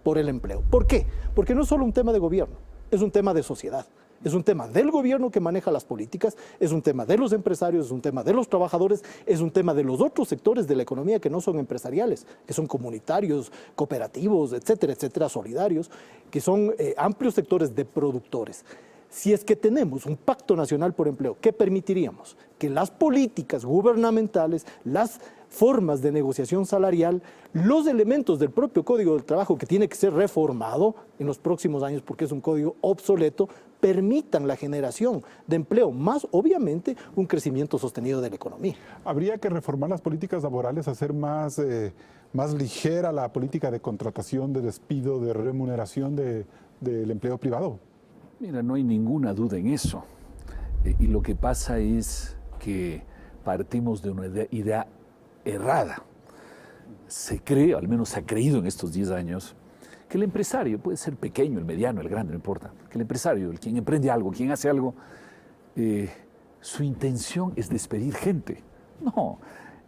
por el empleo. ¿Por qué? Porque no es solo un tema de gobierno, es un tema de sociedad. Es un tema del gobierno que maneja las políticas, es un tema de los empresarios, es un tema de los trabajadores, es un tema de los otros sectores de la economía que no son empresariales, que son comunitarios, cooperativos, etcétera, etcétera, solidarios, que son amplios sectores de productores. Si es que tenemos un pacto nacional por empleo, ¿qué permitiríamos? Que las políticas gubernamentales, las formas de negociación salarial, los elementos del propio Código del Trabajo que tiene que ser reformado en los próximos años porque es un código obsoleto, permitan la generación de empleo, más obviamente un crecimiento sostenido de la economía. ¿Habría que reformar las políticas laborales, hacer más ligera la política de contratación, de despido, de remuneración del empleo privado? Mira, no hay ninguna duda en eso. Y lo que pasa es que partimos de una idea errada. Se cree, al menos se ha creído en estos 10 años, que el empresario puede ser pequeño, el mediano, el grande, no importa. Que el empresario, el quien emprende algo, quien hace algo, su intención es despedir gente. No,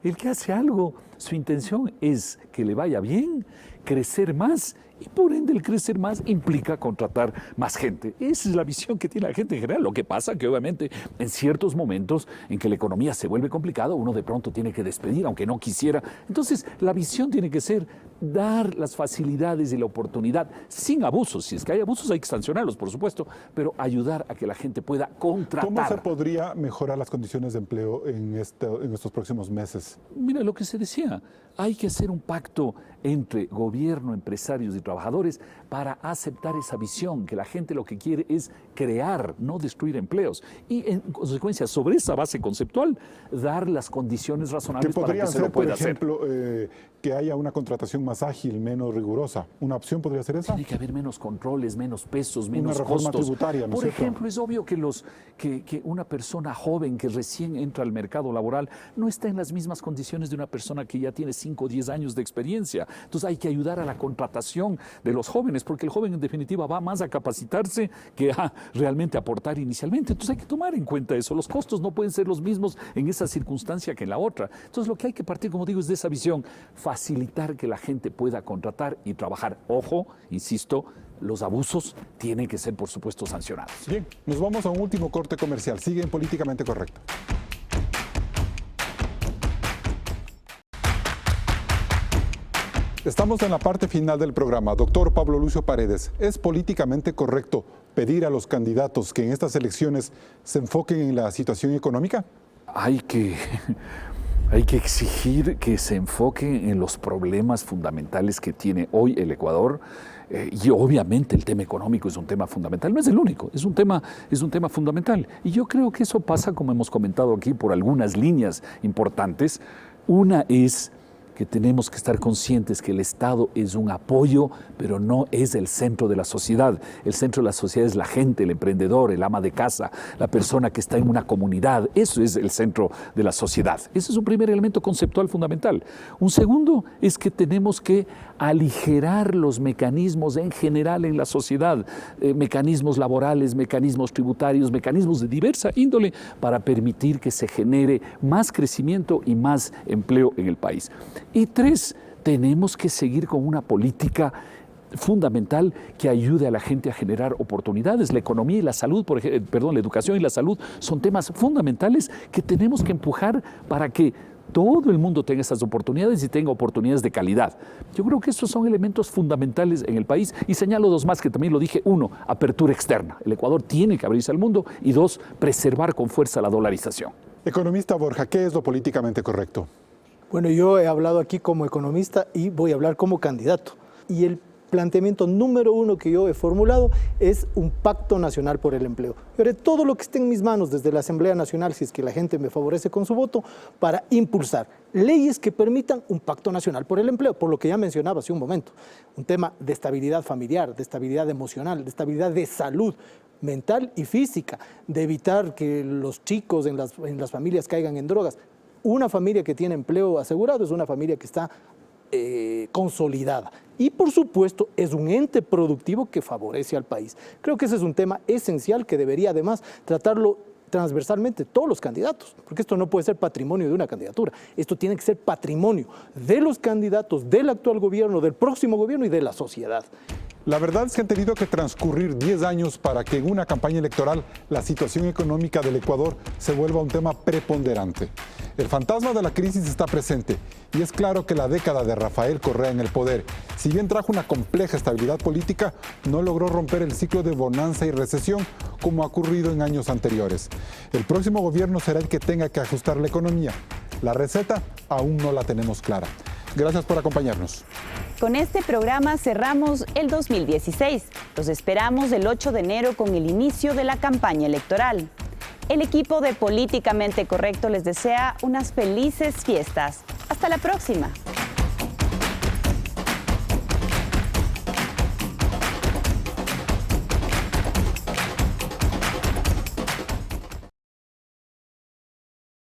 el que hace algo, su intención es que le vaya bien, crecer más, y por ende el crecer más implica contratar más gente. Esa es la visión que tiene la gente en general. Lo que pasa que obviamente en ciertos momentos en que la economía se vuelve complicada, uno de pronto tiene que despedir, aunque no quisiera. Entonces la visión tiene que ser dar las facilidades y la oportunidad sin abusos. Si es que hay abusos hay que sancionarlos, por supuesto, pero ayudar a que la gente pueda contratar. ¿Cómo se podría mejorar las condiciones de empleo en estos próximos meses? Mira lo que se decía, hay que hacer un pacto entre gobierno, empresarios y trabajadores para aceptar esa visión, que la gente lo que quiere es crear, no destruir empleos. Y en consecuencia, sobre esa base conceptual, dar las condiciones razonables para que se lo pueda hacer. Por ejemplo, que haya una contratación más ágil, menos rigurosa. ¿Una opción podría ser esa? Tiene que haber menos controles, menos pesos, menos una reforma costos. Tributaria, ¿no es Por cierto? ejemplo, es obvio que una persona joven que recién entra al mercado laboral no está en las mismas condiciones de una persona que ya tiene 5 o 10 años de experiencia. Entonces hay que ayudar a la contratación de los jóvenes, porque el joven en definitiva va más a capacitarse que a realmente aportar inicialmente. Entonces hay que tomar en cuenta eso. Los costos no pueden ser los mismos en esa circunstancia que en la otra. Entonces lo que hay que partir, como digo, es de esa visión, facilitar que la gente pueda contratar y trabajar. Ojo, insisto, los abusos tienen que ser, por supuesto, sancionados. Bien, nos vamos a un último corte comercial. Sigue en Políticamente Correcto. Estamos en la parte final del programa. Doctor Pablo Lucio Paredes, ¿es políticamente correcto pedir a los candidatos que en estas elecciones se enfoquen en la situación económica? Hay que exigir que se enfoquen en los problemas fundamentales que tiene hoy el Ecuador. Y obviamente el tema económico es un tema fundamental, no es el único, es un tema fundamental. Y yo creo que eso pasa, como hemos comentado aquí, por algunas líneas importantes. Una es que tenemos que estar conscientes que el Estado es un apoyo, pero no es el centro de la sociedad. El centro de la sociedad es la gente, el emprendedor, el ama de casa, la persona que está en una comunidad. Eso es el centro de la sociedad. Ese es un primer elemento conceptual fundamental. Un segundo es que tenemos que aligerar los mecanismos en general en la sociedad, mecanismos laborales, mecanismos tributarios, mecanismos de diversa índole para permitir que se genere más crecimiento y más empleo en el país. Y tres, tenemos que seguir con una política fundamental que ayude a la gente a generar oportunidades. La economía y la salud, la educación y la salud son temas fundamentales que tenemos que empujar para que todo el mundo tenga esas oportunidades y tenga oportunidades de calidad. Yo creo que estos son elementos fundamentales en el país y señalo dos más que también lo dije. Uno, apertura externa. El Ecuador tiene que abrirse al mundo y dos, preservar con fuerza la dolarización. Economista Borja, ¿qué es lo políticamente correcto? Bueno, yo he hablado aquí como economista y voy a hablar como candidato. Y el planteamiento número uno que yo he formulado es un pacto nacional por el empleo. Yo haré todo lo que esté en mis manos desde la Asamblea Nacional, si es que la gente me favorece con su voto, para impulsar leyes que permitan un pacto nacional por el empleo, por lo que ya mencionaba hace un momento. Un tema de estabilidad familiar, de estabilidad emocional, de estabilidad de salud mental y física, de evitar que los chicos en las familias caigan en drogas. Una familia que tiene empleo asegurado es una familia que está consolidada. Y por supuesto es un ente productivo que favorece al país. Creo que ese es un tema esencial que debería además tratarlo transversalmente todos los candidatos, porque esto no puede ser patrimonio de una candidatura, esto tiene que ser patrimonio de los candidatos, del actual gobierno, del próximo gobierno y de la sociedad. La verdad es que han tenido que transcurrir 10 años para que en una campaña electoral la situación económica del Ecuador se vuelva un tema preponderante. El fantasma de la crisis está presente y es claro que la década de Rafael Correa en el poder, si bien trajo una compleja estabilidad política, no logró romper el ciclo de bonanza y recesión como ha ocurrido en años anteriores. El próximo gobierno será el que tenga que ajustar la economía. La receta aún no la tenemos clara. Gracias por acompañarnos. Con este programa cerramos el 2016. Los esperamos el 8 de enero con el inicio de la campaña electoral. El equipo de Políticamente Correcto les desea unas felices fiestas. Hasta la próxima.